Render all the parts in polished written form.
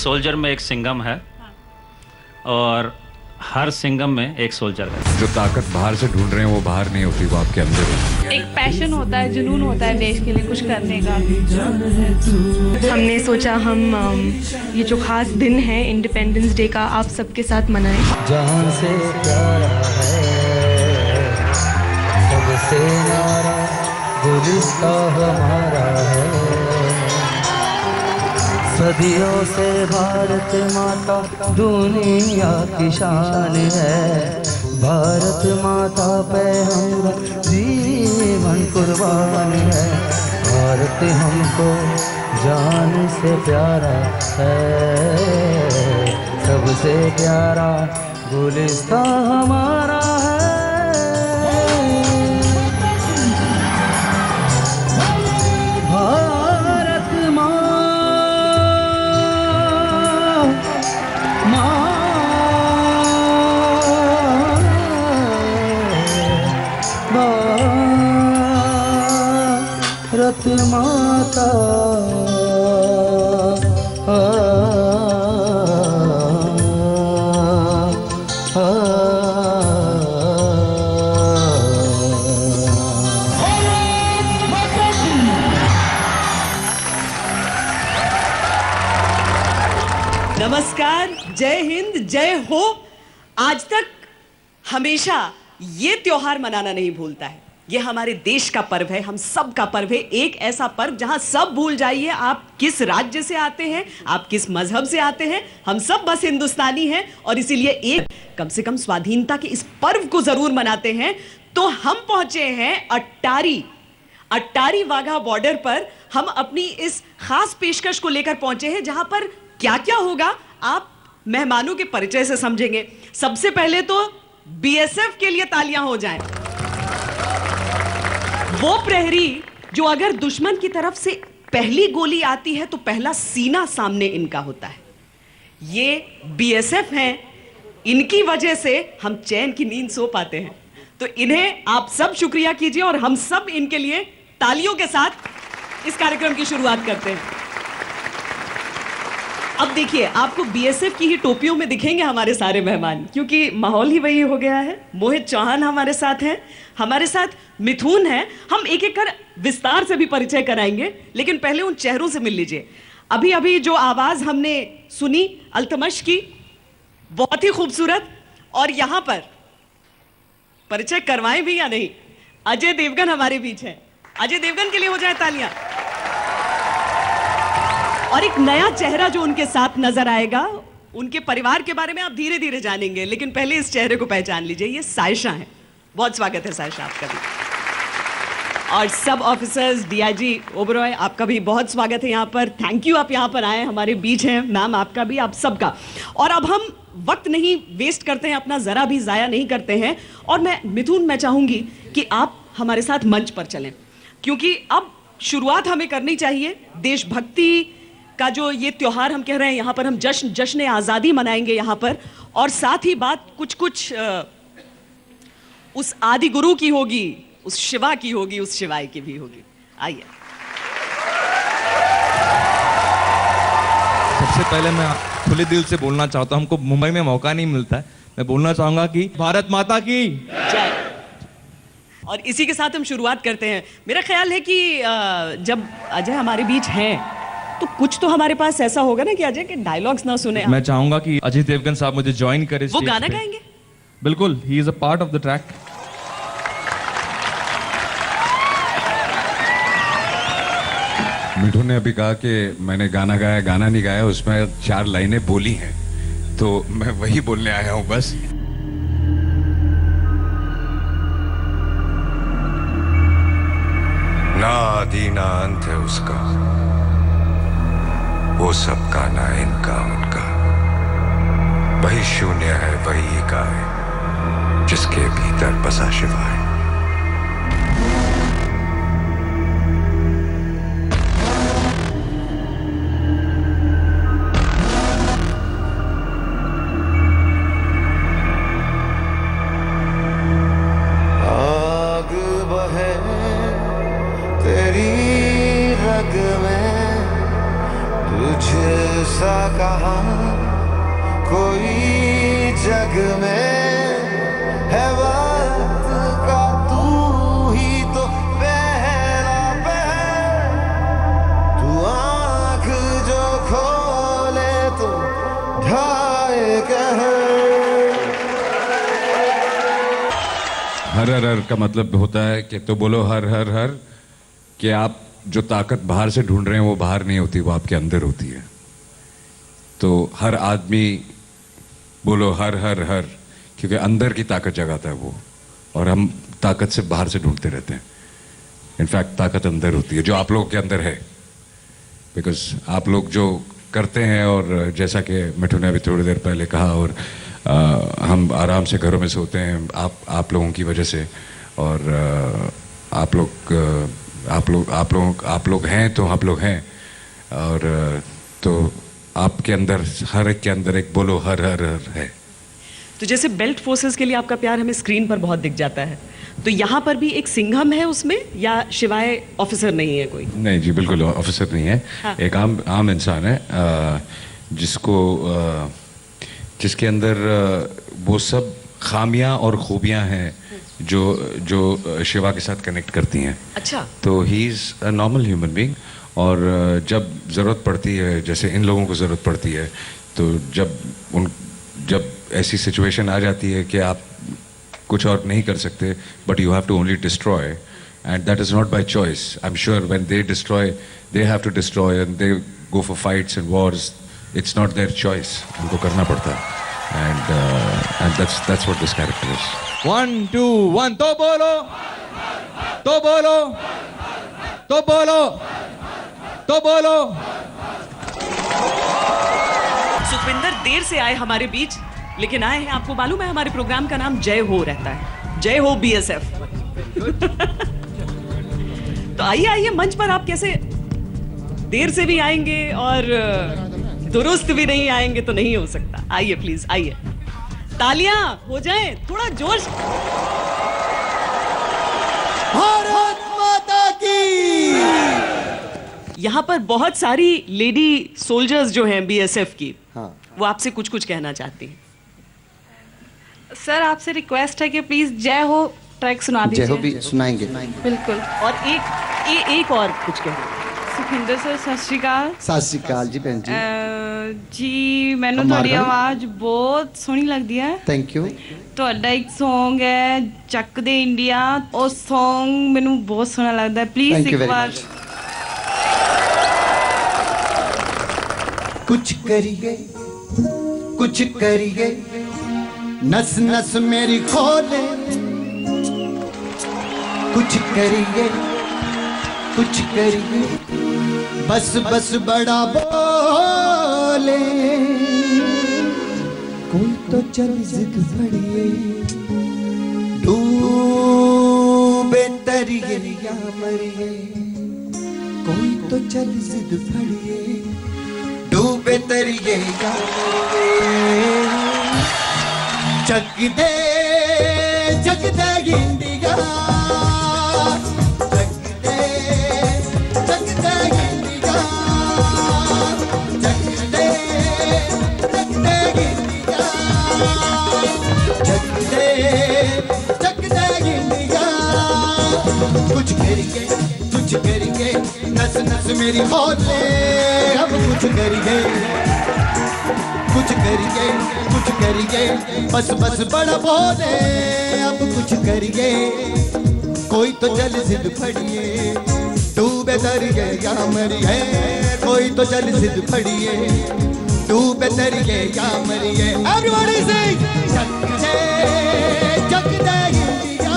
Soldier में एक सिंघम है और हर सिंघम में एक सोल्जर है। जो ताकत बाहर से ढूंढ रहे हैं वो बाहर नहीं होती, वो आपके अंदर होती है। एक पैशन होता है, जुनून होता है देश के लिए कुछ करने का। हमने सोचा हम ये जो खास दिन है इंडिपेंडेंस डे का आप सबके साथ मनाएं। जहां से प्यारा है सबसे न्यारा गुलिस्तान हमारा है। सदियों से भारत माता दुनिया की शान है। भारत माता पे हम जीवन कुर्बान है। भारत हमको जान से प्यारा है, सबसे प्यारा गुलिस्तान हमारा है। भारत माँ भारत माता नमस्कार, जय हिंद, जय हो। आज तक हमेशा ये त्योहार मनाना नहीं भूलता है। ये हमारे देश का पर्व है, हम सब का पर्व है। एक ऐसा पर्व जहां सब भूल जाइए आप किस राज्य से आते हैं, आप किस मजहब से आते हैं, हम सब बस हिंदुस्तानी हैं और इसीलिए एक कम से कम स्वाधीनता के इस पर्व को जरूर मनाते हैं। तो हम पहुंचे हैं अट्टारी वाघा बॉर्डर पर। हम अपनी इस खास पेशकश को लेकर पहुंचे हैं जहां पर क्या क्या होगा आप मेहमानों के परिचय से समझेंगे। सबसे पहले तो बीएसएफ के लिए तालियां हो जाएं। वो प्रहरी जो अगर दुश्मन की तरफ से पहली गोली आती है तो पहला सीना सामने इनका होता है। ये बीएसएफ हैं, इनकी वजह से हम चैन की नींद सो पाते हैं। तो इन्हें आप सब शुक्रिया कीजिए और हम सब इनके लिए तालियों के साथ इस कार्यक्रम की शुरुआत करते हैं। अब देखिए, आपको बीएसएफ की ही टोपियों में दिखेंगे हमारे सारे मेहमान, क्योंकि माहौल ही वही हो गया है। मोहित चौहान हमारे साथ हैं, हमारे साथ मिथुन है। हम एक एक कर विस्तार से भी परिचय कराएंगे, लेकिन पहले उन चेहरों से मिल लीजिए। अभी अभी जो आवाज हमने सुनी अल्तमश की, बहुत ही खूबसूरत। और यहां पर परिचय करवाएं भी या नहीं, अजय देवगन हमारे बीच है। अजय देवगन के लिए हो जाए तालियां। और एक नया चेहरा जो उनके साथ नजर आएगा, उनके परिवार के बारे में आप धीरे धीरे जानेंगे, लेकिन पहले इस चेहरे को पहचान लीजिए। ये सायशा है। बहुत स्वागत है सायशा आपका भी। और सब ऑफिसर्स, डीआईजी ओबरॉय, आपका भी बहुत स्वागत है यहाँ पर। थैंक यू, आप यहाँ पर आए, हमारे बीच हैं। मैम आपका भी, आप सबका। और अब हम वक्त नहीं वेस्ट करते हैं, अपना जरा भी जाया नहीं करते हैं। और मैं चाहूंगी कि आप हमारे साथ मंच पर चलें, क्योंकि अब शुरुआत हमें करनी चाहिए। देशभक्ति का जो ये त्योहार हम कह रहे हैं, यहाँ पर हम जश्न आज़ादी मनाएंगे यहाँ पर। और साथ ही बात कुछ उस आदि गुरु की होगी, उस शिवा की होगी, उस शिवाय की भी होगी। आइए। सबसे पहले मैं खुले दिल से बोलना चाहता हूँ, हमको मुंबई में मौका नहीं मिलता है। मैं बोलना चाहूंगा कि भारत माता की जय। और इसी के साथ हम शुरुआत करते हैं। मेरा ख्याल है कि जब अजय हमारे बीच हैं तो कुछ तो हमारे पास ऐसा होगा ना कि अजय के डायलॉग्स ना सुने। मैं चाहूंगा कि अजय देवगन साहब मुझे ज्वाइन करें। वो गाना गाएंगे? बिल्कुल, he is a part of the track. Mithu ने अभी कहा कि मैंने गाना गाया, गाना नहीं गाया, उसमें 4 लाइनें बोली हैं, तो मैं वही बोलने आया हूं बस। ना आदि ना अंत है उसका, वो सबका ना इनका उनका। वही शून्य है, वही एक है, जिसके भीतर बसा शिवा है। आग बहे तेरी रग में, तुझ सा कहा हर हर हर का मतलब होता है कि तो बोलो हर हर हर, कि आप जो ताकत बाहर से ढूंढ रहे हैं वो बाहर नहीं होती, वो आपके अंदर होती है। तो हर आदमी बोलो हर हर हर, क्योंकि अंदर की ताकत जगाता है वो, और हम ताकत से बाहर से ढूंढते रहते हैं। इनफैक्ट ताकत अंदर होती है जो आप लोगों के अंदर है, बिकॉज आप लोग जो करते हैं, और जैसा कि मिठू ने अभी थोड़ी देर पहले कहा, और हम आराम से घरों में सोते हैं आप लोगों की वजह से, और आप लोग हैं तो आप लोग हैं, और तो आपके अंदर, हर एक के अंदर एक बोलो हर हर हर है। तो जैसे बेल्ट फोर्सेस के लिए आपका प्यार हमें स्क्रीन पर बहुत दिख जाता है, तो यहाँ पर भी एक सिंघम है उसमें, या शिवाय ऑफिसर नहीं है कोई? नहीं जी, बिल्कुल ऑफिसर नहीं है। हाँ। एक आम इंसान है, जिसके अंदर वो सब खामियां और खूबियां हैं जो शिवा के साथ कनेक्ट करती हैं। अच्छा। तो he is a normal human being, और जब ज़रूरत पड़ती है, जैसे इन लोगों को ज़रूरत पड़ती है, तो जब ऐसी सिचुएशन आ जाती है कि आप कुछ और नहीं कर सकते, but you have to only destroy, and that is not by choice. I am sure when they destroy, they have to destroy and they go for fights and wars. It's not their choice, उनको करना पड़ता है, and that's what this character is. 1 2 1 तो बोलो, तो बोलो, तो बोलो, तो बोलो। सुखविंदर देर से आए हमारे बीच, लेकिन आए हैं, आपको मालूम है हमारे प्रोग्राम का नाम जय हो रहता है, जय हो बीएसएफ। तो आइए आइए मंच पर, आप कैसे देर से भी आएंगे और दुरुस्त भी नहीं आएंगे तो नहीं हो सकता। आइए प्लीज आइए, तालियां हो जाए, थोड़ा जोश। भारत माता की। यहाँ पर बहुत सारी लेडी सोल्जर्स जो हैं बीएसएफ की, हाँ। वो आपसे कुछ कुछ कहना चाहती हैं। सर आपसे रिक्वेस्ट है कि प्लीज जय हो ट्रैक सुना जय हो दीजिए। भी सुनाएंगे। बिल्कुल। और एक और कुछ कहना। सुखिंदर सर सत श्री अकाल। सत श्री अकाल जी भैन जी। जी ਮੈਨੂੰ हमारा- ਤੁਹਾਡੀ ਆਵਾਜ਼ ਬਹੁਤ ਸੋਹਣੀ ਲੱਗਦੀ ਹੈ। Thank you. ਤੁਹਾਡਾ ਇੱਕ Song ਹੈ ਚੱਕ ਦੇ ਇੰਡੀਆ, ਉਹ Song ਮੈਨੂੰ ਬਹੁਤ ਸੋਹਣਾ ਲੱਗਦਾ ਹੈ। Thank ਪਲੀਜ਼ you ਇੱਕ very ਵਾਰ much. कुछ करिए, कुछ करिए, नस नस मेरी खोले। कुछ करिए, कुछ करिए, बस बस बड़ा बोले। कोई तो चल जिद फड़िए, डूबे तरिए या मरिए। कोई तो चल जिद फड़िए, डूबे तरिए या मरिए। जग दे इंडिया, कुछ करिए, कुछ करिए, नस नस मेरी होले। अब कुछ करिए, कुछ करिए, कुछ करिए, बस बस बड़ा बोले। अब कुछ करिए, कोई तो चल जिद फड़िए, डूबे दरिए या मरिए। कोई तो चल जिद फड़िए, डूबे दरिए या मरिए। एवरीबॉडी सिंग। जग दे इंडिया, जग दे इंडिया,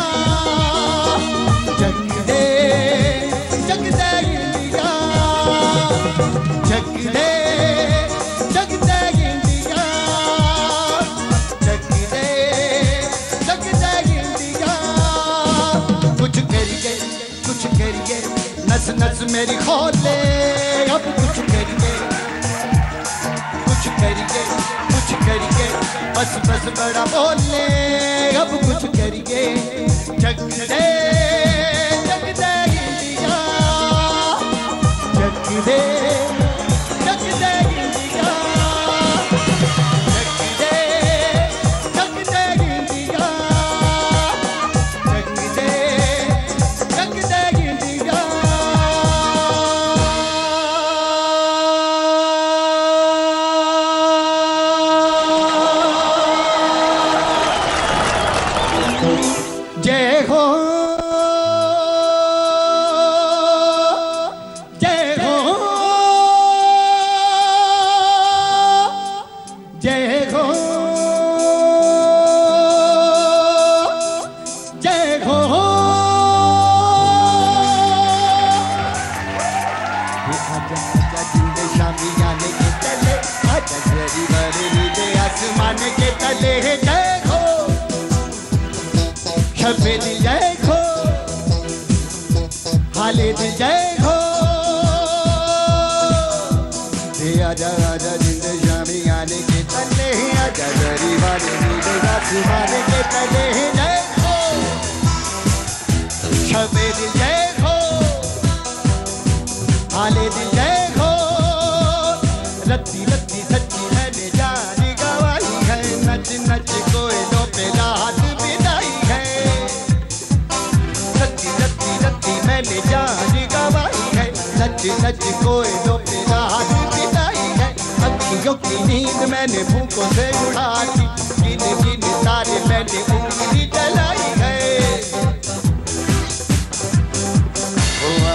जग दे इंडिया, जग दे इंडिया। कुछ करिए, कुछ करिए, नस नस मेरी खोले। अब कुछ करिए, कुछ करिए, कुछ करिए, बस बस बड़ा बोले। अब कुछ करिए, जग दे इंडिया, जग दे इंडिया, जग दे इंडिया, जग दे इंडिया। जय हो जय हो जय हो जय हो आजा आजा जिंदे शामी आने के तले आजा गरीब वाले नीले आसमान के तले जय हो छपे दिल जय हो हाले दिल जय हो आजा आजा जिंदे शामी आने के तले आजा गरीब वाले नीले आसमान के तले जय हो छपे दिल जय हो हाले दिल जय हो रत्ती रत्ती सच्ची मैंने जान गवाई है नच नच कोयलों पे रात बिताई है रत्ती रत्ती रत्ती मैंने जान गवाई है नच नच कोयलों पे रात बिताई है अखियों की नींद मैंने भूखों से उड़ा दी गिन गिन तारे मैंने उंगली जलाई है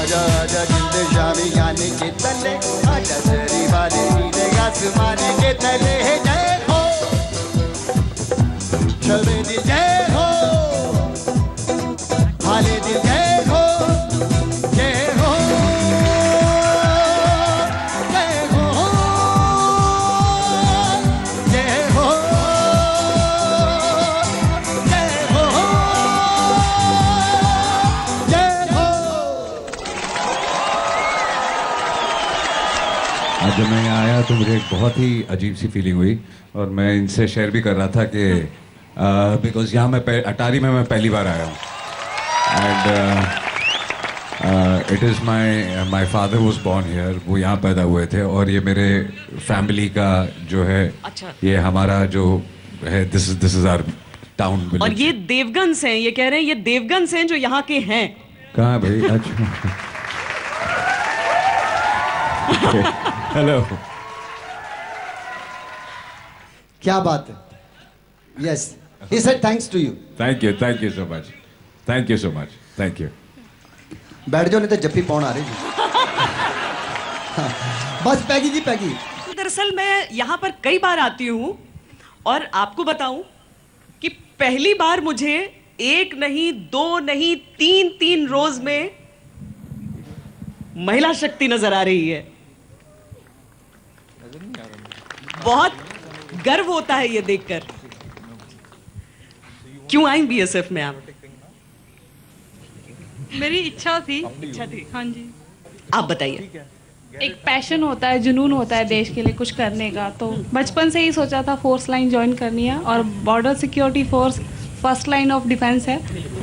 आजा आजा जिंदे शामी आने के तले आजा तेरी वाले नीले आसमान के तले जय हो छबे दिल जय हो हाले दिल जय हो जय हो जय हो जय हो जय हो जय हो आज जब मैं यहाँ आया तो मुझे एक बहुत ही अजीब सी फीलिंग हुई और मैं इनसे शेयर भी कर रहा था कि बिकॉज यहाँ मैं अटारी में मैं पहली बार आया हूँ and it is my father was born here, वो यहाँ पैदा हुए थे और ये मेरे फैमिली का जो है अच्छा। ये हमारा जो है दिस इज आवर टाउन। और ये देवगन्स हैं, ये कह रहे हैं ये देवगन्स हैं जो यहाँ के हैं। कहाँ भाई? अच्छा हेलो क्या बात है। Yes he said thanks to you. Thank you so much, thank you so much, thank you. बैठ जाओ नहीं तो जप्पी पौन आ रही जी। हाँ, बस पैगी जी पैगी। दरअसल मैं यहाँ पर कई बार आती हूँ और आपको बताऊं कि पहली बार मुझे एक नहीं दो नहीं तीन रोज में महिला शक्ति नजर आ रही है। बहुत गर्व होता है ये देखकर। क्यों आई बीएसएफ में आप? मेरी इच्छा थी। हाँ जी। आप बताइए। एक पैशन होता है, जुनून होता है देश के लिए कुछ करने का, तो बचपन से ही सोचा था फोर्स लाइन ज्वाइन करनी है और border security force first line of defence है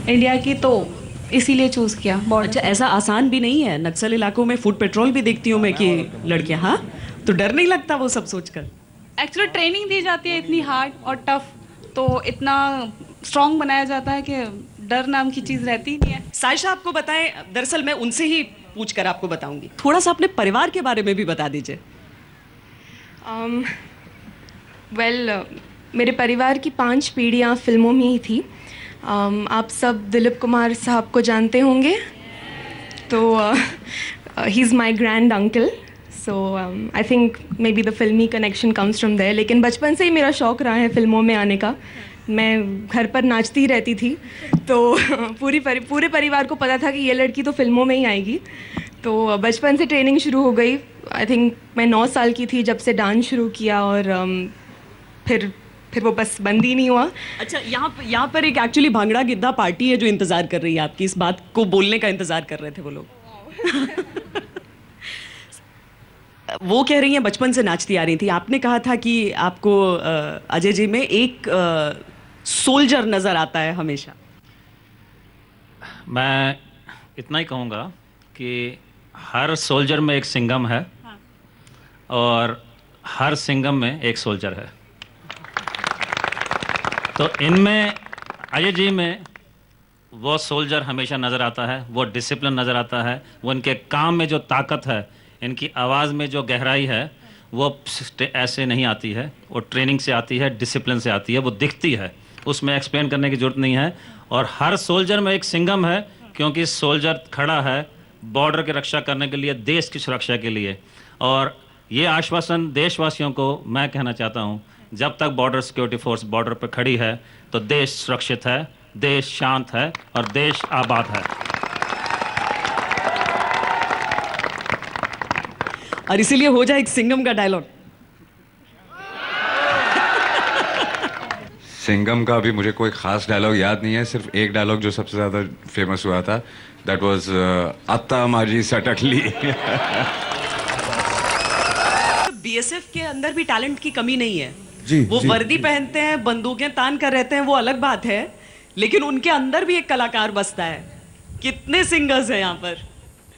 इंडिया की, तो इसीलिए चूज किया। अच्छा, ऐसा आसान भी नहीं है। नक्सल इलाकों में फूड पेट्रोल भी देखती हूँ मैं कि लड़कियां, हाँ, तो डर नहीं लगता वो सब सोचकर? एक्चुअली ट्रेनिंग दी जाती है इतनी हार्ड और टफ, तो इतना स्ट्रांग बनाया जाता है कि डर नाम की चीज़ रहती ही नहीं है। सायशा आपको बताएं, दरअसल मैं उनसे ही पूछकर आपको बताऊंगी। थोड़ा सा अपने परिवार के बारे में भी बता दीजिए। मेरे परिवार की 5 पीढ़ियाँ फिल्मों में ही थी। आप सब दिलीप कुमार साहब को जानते होंगे, तो he is my grand uncle, so I think may be the फिल्मी कनेक्शन कम्स फ्रॉम देयर। लेकिन बचपन से ही मेरा शौक़ रहा है फिल्मों में आने का। मैं घर पर नाचती ही रहती थी, तो पूरे परिवार को पता था कि ये लड़की तो फिल्मों में ही आएगी। तो बचपन से ट्रेनिंग शुरू हो गई। आई थिंक मैं 9 साल की थी जब से डांस शुरू किया, और फिर वो बस बंद ही नहीं हुआ। अच्छा, यहाँ पर एक एक्चुअली भांगड़ा गिद्धा पार्टी है जो इंतजार कर रही है आपकी, इस बात को बोलने का इंतजार कर रहे थे वो लोग। वो कह रही हैं बचपन से नाचती आ रही थी। आपने कहा था कि आपको अजय जी में एक सोल्जर नजर आता है हमेशा। मैं इतना ही कहूँगा कि हर सोल्जर में एक सिंघम है, हाँ। और हर सिंघम में एक सोल्जर है। तो इनमें अजय जी में वो सोल्जर हमेशा नज़र आता है, वो डिसिप्लिन नज़र आता है, वो इनके काम में जो ताकत है, इनकी आवाज़ में जो गहराई है, वो ऐसे नहीं आती है, वो ट्रेनिंग से आती है, डिसिप्लिन से आती है, वो दिखती है। उसमें एक्सप्लेन करने की जरूरत नहीं है। और हर सोल्जर में एक सिंघम है, क्योंकि सोल्जर खड़ा है बॉर्डर की रक्षा करने के लिए, देश की सुरक्षा के लिए। और ये आश्वासन देशवासियों को मैं कहना चाहता हूँ, जब तक बॉर्डर सिक्योरिटी फोर्स बॉर्डर पर खड़ी है तो देश सुरक्षित है, देश शांत है और देश आबाद है। और इसीलिए हो जाए एक सिंघम का डायलॉग। सिंघम का भी मुझे कोई खास डायलॉग याद नहीं है, सिर्फ एक डायलॉग जो सबसे ज़्यादा फेमस हुआ था, दैट वाज अत्ता माजी सटकली। बीएसएफ के अंदर भी टैलेंट की कमी नहीं है जी, वो जी, वर्दी पहनते हैं, बंदूकें तान कर रहते हैं, वो अलग बात है, लेकिन उनके अंदर भी एक कलाकार बसता है। कितने सिंगर्स हैं यहाँ पर।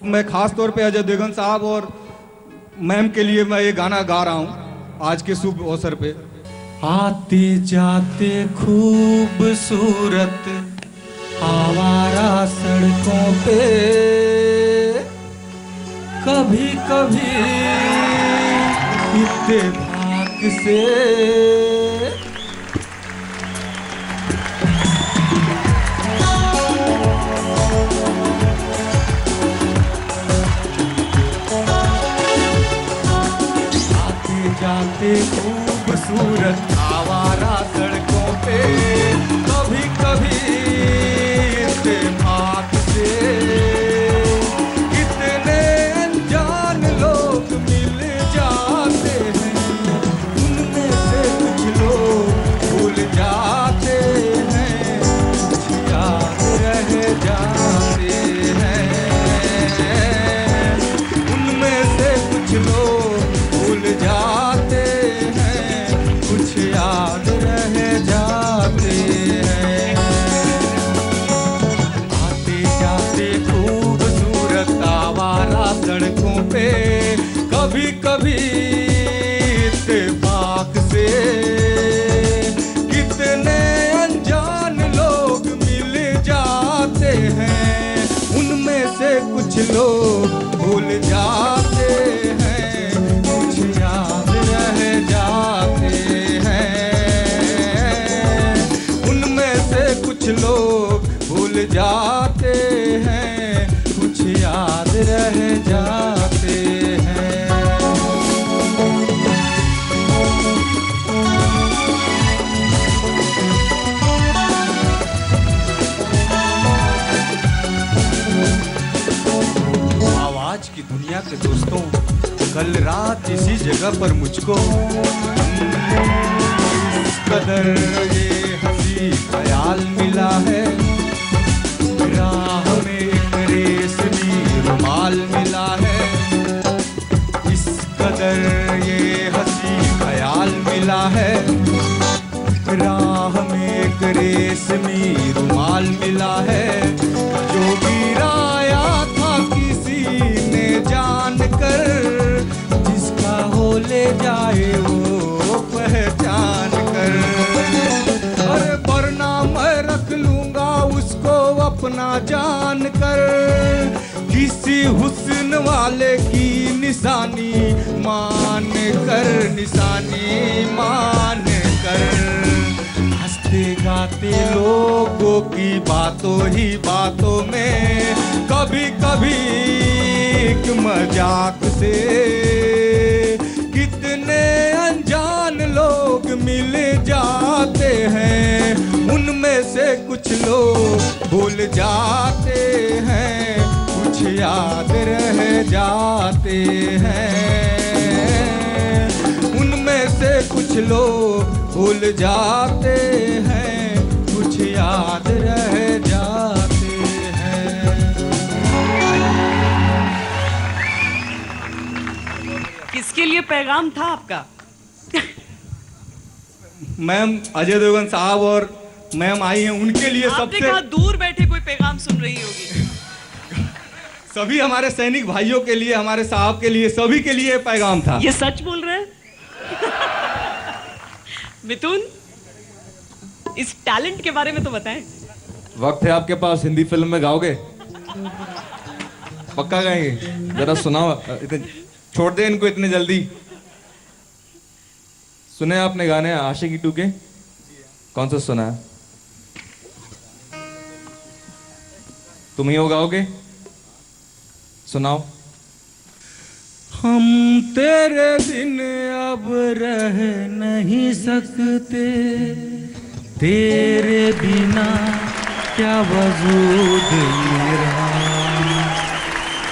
मैं खास तौर पे अजय देवगन साहब और मैम के लिए मैं ये गाना गा रहा हूँ आज के शुभ अवसर पे। आते जाते खूबसूरत आवारा सड़कों पे, कभी कभी इत्तेफाक से जाते खूबसूरत आवारा सड़कों पे, कभी कभी इत्तेफाक से कितने अनजान लोग मिल जाते हैं, उनमें से कुछ लोग भूल जाते हैं, कुछ याद रह जाते हैं, उनमें से कुछ लोग भूल जाते हैं, कुछ याद रह जाते हैं। आते जाते खूबसूरत आवारा सड़कों पे, कभी कभी इत्तेफाक से कितने अनजान लोग मिल जाते हैं, उनमें से कुछ लोग भूल जाते हैं, कुछ याद रह जाते हैं, उनमें से कुछ लोग भूल जाते हैं, कुछ याद रह जाते हैं। आवाज की दुनिया के दोस्तों, कल रात इसी जगह पर मुझको इस कदर ये हंसी ख्याल मिला है, राह में एक रेशमी रुमाल मिला है, इस कदर ये हंसी ख्याल मिला है, राह में एक रेशमी रुमाल मिला है, जो गिराया था किसी ने जान कर, जिसका हो ले जाए वो पहचान कर, अरे वरना मैं रख लूंगा उसको अपना जान कर, किसी हुस्न वाले की निशानी मान कर, निशानी मान कर, हंसते गाते लोगों की बातों ही बातों में, कभी कभी एक मजाक से कितने अनजान लोग मिल जाते हैं, उनमें से कुछ लोग भूल जाते हैं, कुछ याद रह जाते हैं, उनमें से कुछ लोग भूल जाते हैं, कुछ याद रह जाते हैं। किसके लिए पैगाम था आपका। मैम अजय देवगन साहब और मैम आई हैं, उनके लिए आपने सबसे कहा दूर बैठे कोई पैगाम सुन रही होगी। सभी हमारे सैनिक भाइयों के लिए, हमारे साहब के लिए, सभी के लिए पैगाम था। ये सच बोल रहे हैं। मिथुन, इस टैलेंट के बारे में तो बताएं। वक्त है आपके पास, हिंदी फिल्म में गाओगे? पक्का गाएंगे? जरा सुनाओ, छोड़ दे इनको इतने जल्दी। सुने आपने गाने आशिकी 2 के? कौन सा सुना है? तुम ही हो गाओगे? सुनाओ। हम तेरे बिन अब रह नहीं सकते, तेरे बिना क्या वजूद मेरा,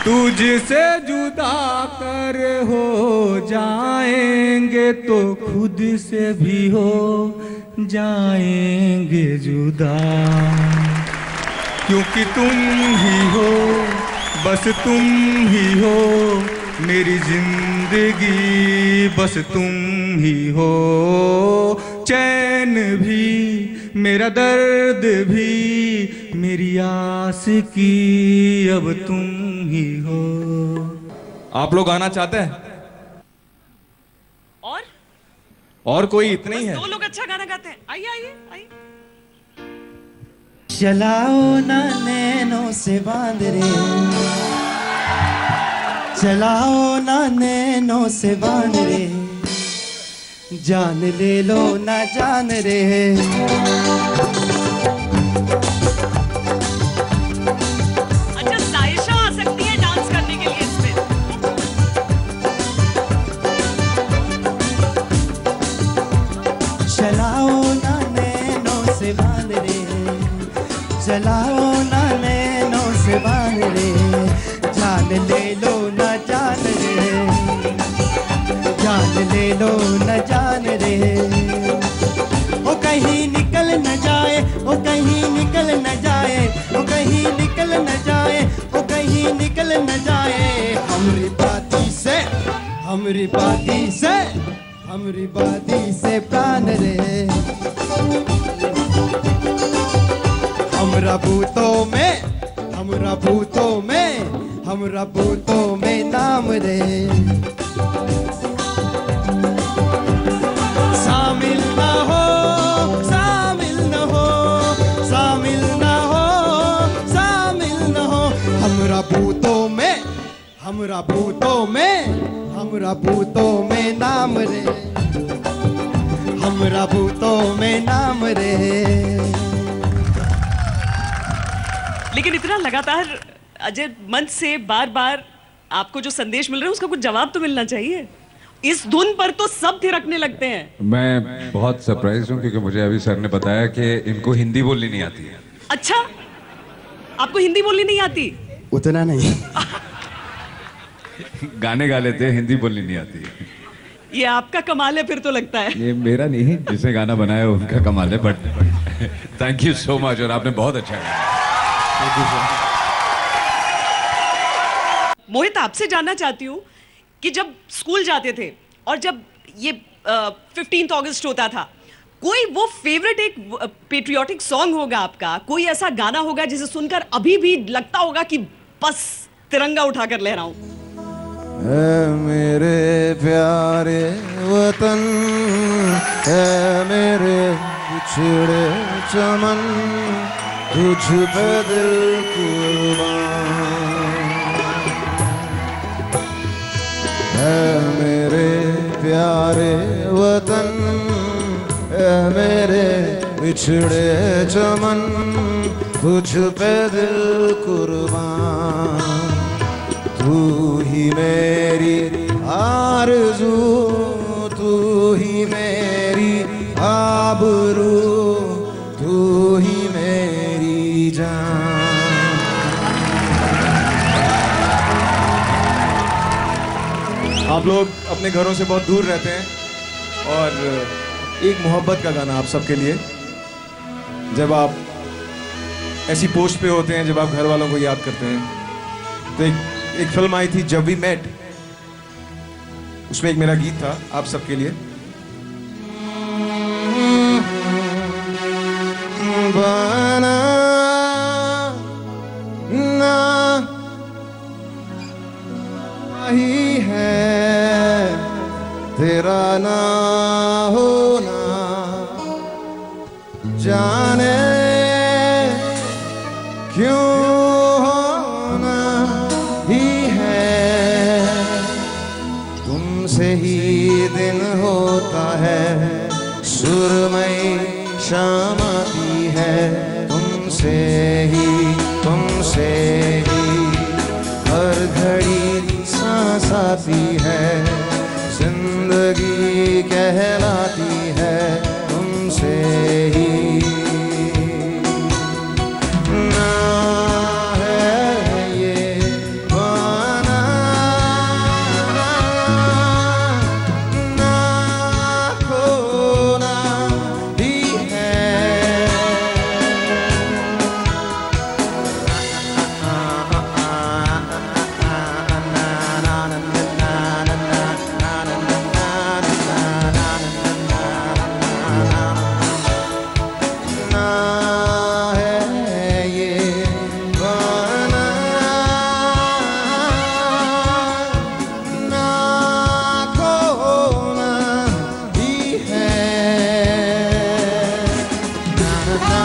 तुझसे जुदा कर हो जाएंगे तो खुद से भी हो जाएंगे जुदा, क्योंकि तुम ही हो, बस तुम ही हो मेरी जिंदगी, बस तुम ही हो चैन भी, मेरा दर्द भी, मेरी आस की अब तुम ही हो। आप लोग गाना चाहते हैं? और कोई इतना ही है? दो लोग अच्छा गाना गाते हैं, आइए आइए आइए। चलाओ ना नैनों से बांध रे, चलाओ ना नैनों से बांध रे, जान ले लो ना जान रे। अच्छा साइशा आ सकती है डांस करने के लिए इसमें। चलाओ ना नैनों से बांध रे, चलाओ ना नैनों से बांध रे, जान ले लो ना जान रे, जान ले लो न जान रे। ओ कहीं निकल न जाए, ओ कहीं निकल न जाए, ओ कहीं निकल न जाए, ओ कहीं निकल न जाए हमरी बाती से, हमरी बाती से, हमरी बाती से प्राण रे। हमरा भूतों में, हमरा भूतों में, हमरा भूतों में नाम रे। शामिल ना हो, शामिल न हो, शामिल ना हो, शामिल न हो हमरा भूतों में, हमरा भूतों में, हमरा भूतों में नाम रे, हमरा भूतों में नाम रे। लेकिन इतना लगातार अजय मंच से बार बार आपको जो संदेश मिल रहा है उसका कुछ जवाब तो मिलना चाहिए। इस धुन पर तो सब थिरकने लगते हैं। मैं बहुत सरप्राइज हूँ क्योंकि मुझे अभी सर ने बताया कि इनको हिंदी बोलनी नहीं आती है। अच्छा, आपको हिंदी बोलनी नहीं आती? उतना नहीं। गाने गा लेते हैं, हिंदी बोलनी नहीं आती है। ये आपका कमाल है फिर तो लगता है। ये मेरा नहीं है, जिसे गाना बनाया उनका कमाल है। But thank you so much, और आपने बहुत अच्छा गाया। मोहित, आपसे जानना चाहती हूँ कि जब स्कूल जाते थे और जब ये 15 अगस्त होता था, कोई वो फेवरेट एक पेट्रियोटिक सॉन्ग होगा आपका, कोई ऐसा गाना होगा जिसे सुनकर अभी भी लगता होगा कि बस तिरंगा उठाकर लहराऊं? ऐ मेरे प्यारे वतन, ऐ मेरे बिछड़े चमन, तुझ पे दिल कुर्बान। ऐ मेरे प्यारे वतन, ऐ मेरे बिछड़े चमन, तुझ पे दिल कुर्बान। तू ही मेरी आरज़ू, तू ही मेरी आबरू, तू ही मेरी जान। आप लोग अपने घरों से बहुत दूर रहते हैं और एक मोहब्बत का गाना आप सबके लिए। जब आप ऐसी पोस्ट पे होते हैं, जब आप घर वालों को याद करते हैं, तो एक फिल्म आई थी जब वी मेट, उसमें एक मेरा गीत था आप सबके लिए। बना ना ही है तेरा ना होना, जाने क्यों होना ही है। तुमसे ही दिन होता है, सुरमई शाम आती है, तुमसे ही तुमसे ही हर घड़ी सांस आती है, जिंदगी कहलाती है तुमसे ही। ना है ये बहाना, ना खोना भी है। ना है ये बहाना, ना खोना भी है। ना ना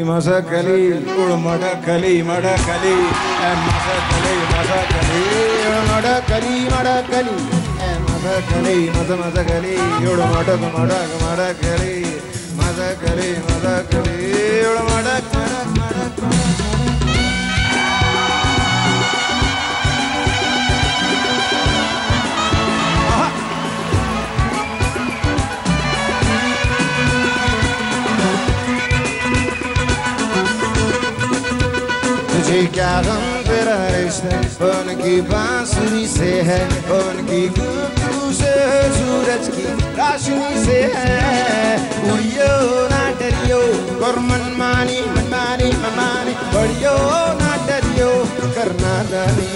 मसकली उड़ मडकली मडकली मसकली मसकली मडकली मडकली मसकली मसकली उड़ मडक मडक मडकली मसकली मसकली उड़ मडक मडक मडक। तुझे क्या गम तेरा रिश्ता उनकी बांसुरी से है, उनकी गुफ्तगू से सूरज की रोशनी से है। उड़ियो ना डरियो कर मनमानी मनमानी मनमानी, बढ़ियो ना डरियो करना दानी।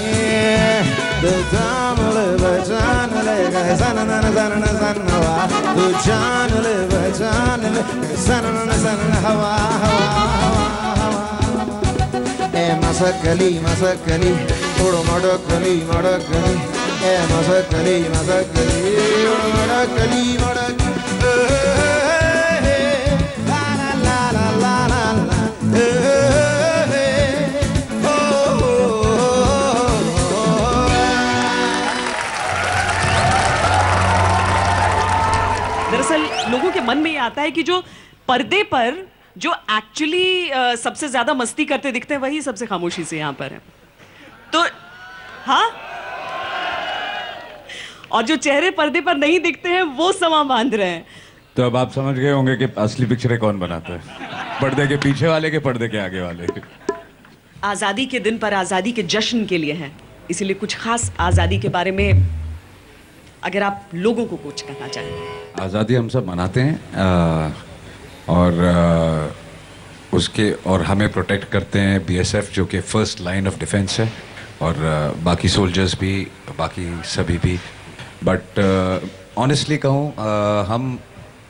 तो जान ले बजान ले सन नन सन न सन हवा, तो जान ले बजान ले सन न सन हवा हवा हवा। मसकली मसकली उड़ मडकली मडकली मसकली मसकली उड़ मडकली मडकली ला ला ला ला ला ला। दरअसल लोगों के मन में ये आता है कि जो पर्दे पर जो एक्चुअली सबसे ज्यादा मस्ती करते दिखते हैं वही सबसे खामोशी से यहाँ पर है। तो हाँ, और जो चेहरे पर्दे पर नहीं दिखते हैं वो समा बांध रहे हैं। तो अब आप समझ गए होंगे कि असली पिक्चरें कौन बनाता है, पर्दे के पीछे वाले के पर्दे के आगे वाले। आजादी के दिन पर आजादी के जश्न के लिए है, इसीलिए कुछ खास आजादी के बारे में अगर आप लोगों को कुछ कहना चाहें। आज़ादी हम सब मनाते हैं और उसके और हमें प्रोटेक्ट करते हैं बीएसएफ, जो कि फर्स्ट लाइन ऑफ डिफेंस है, और बाकी सोल्जर्स भी, बाकी सभी भी। बट ऑनेस्टली कहूँ, हम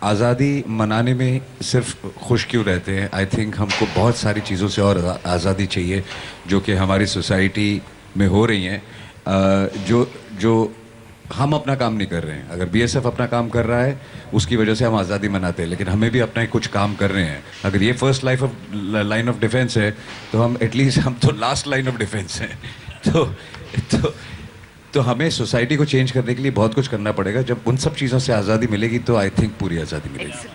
आज़ादी मनाने में सिर्फ खुश क्यों रहते हैं? आई थिंक हमको बहुत सारी चीज़ों से और आज़ादी चाहिए जो कि हमारी सोसाइटी में हो रही हैं, जो हम अपना काम नहीं कर रहे हैं। अगर बीएसएफ अपना काम कर रहा है उसकी वजह से हम आज़ादी मनाते हैं, लेकिन हमें भी अपना कुछ काम कर रहे हैं। अगर ये फर्स्ट लाइन ऑफ डिफेंस है तो हम एटलीस्ट हम तो लास्ट लाइन ऑफ डिफेंस हैं। तो हमें सोसाइटी को चेंज करने के लिए बहुत कुछ करना पड़ेगा। जब उन सब चीज़ों से आज़ादी मिलेगी तो आई थिंक पूरी आज़ादी मिलेगी।